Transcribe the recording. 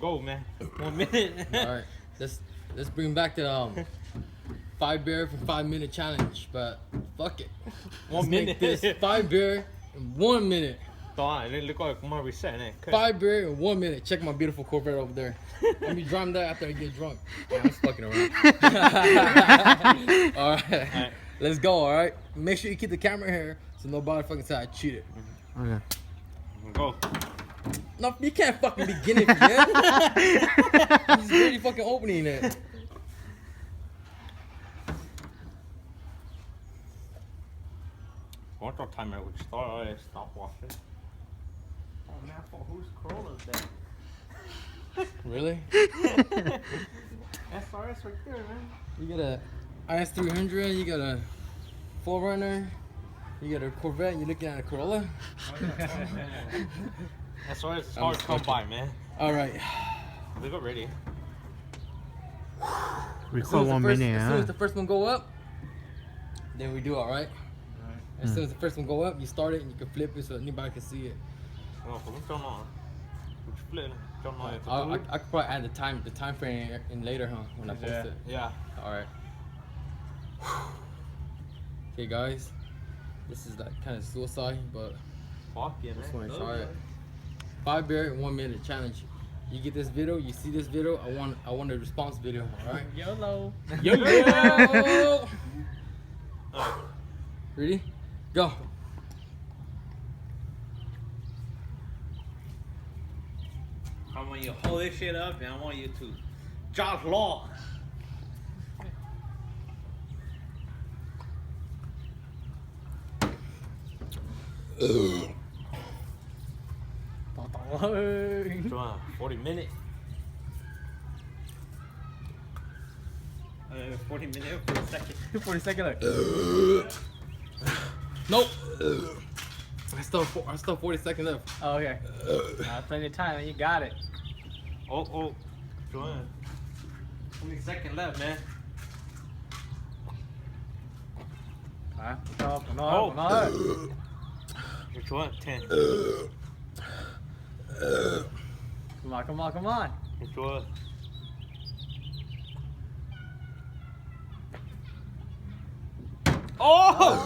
Go, man. 1 minute. All right, let's bring back the 5 beer for 5 minute challenge. But fuck it. 1 minute. Make this 5 beer in 1 minute. Toma, ele ligou com uma reset, né? 5 beer in 1 minute. Check my beautiful Corvette over there. Let me drum that after I get drunk. Yeah, I'm just fucking around. All right, let's go. All right, make sure you keep the camera here so nobody fucking say I cheated. Okay. Go. No, you can't fucking begin it yet. I'm just really fucking opening it. What timer we start? Stop watching. Oh man, for whose Corolla's that? Really? SRS right there, man. You got a IS300, you got a 4Runner, you got a Corvette, you're looking at a Corolla? That's why it's hard to come by, man. Alright. We got ready. Record 1 minute, As soon as huh? the first one go up, then we do alright? As soon as the first one go up, you start it and you can flip it so anybody can see it. Oh,ผมจำหน่อยผมsplit it. จำหน่อย I could probably add the time frame in later, huh? When I post it. Yeah. Alright. Okay guys. This is like kind of suicide, but Fuck yeah, I just man. want to try it. 5 beer in 1 minute challenge. You get this video, you see this video, I want a response video, alright? YOLO. Yo! Ready? Go. I want you to hold this shit up and I want you to Josh Law. Come on, 40 minutes. 40 minutes, 40 seconds. 40 seconds. Like, Nope. I still 40 seconds left. oh, okay. Plenty of time. You got it. Oh, Joanne. 20 seconds left, man. No. Which one? 10. Come on. Which one? Oh!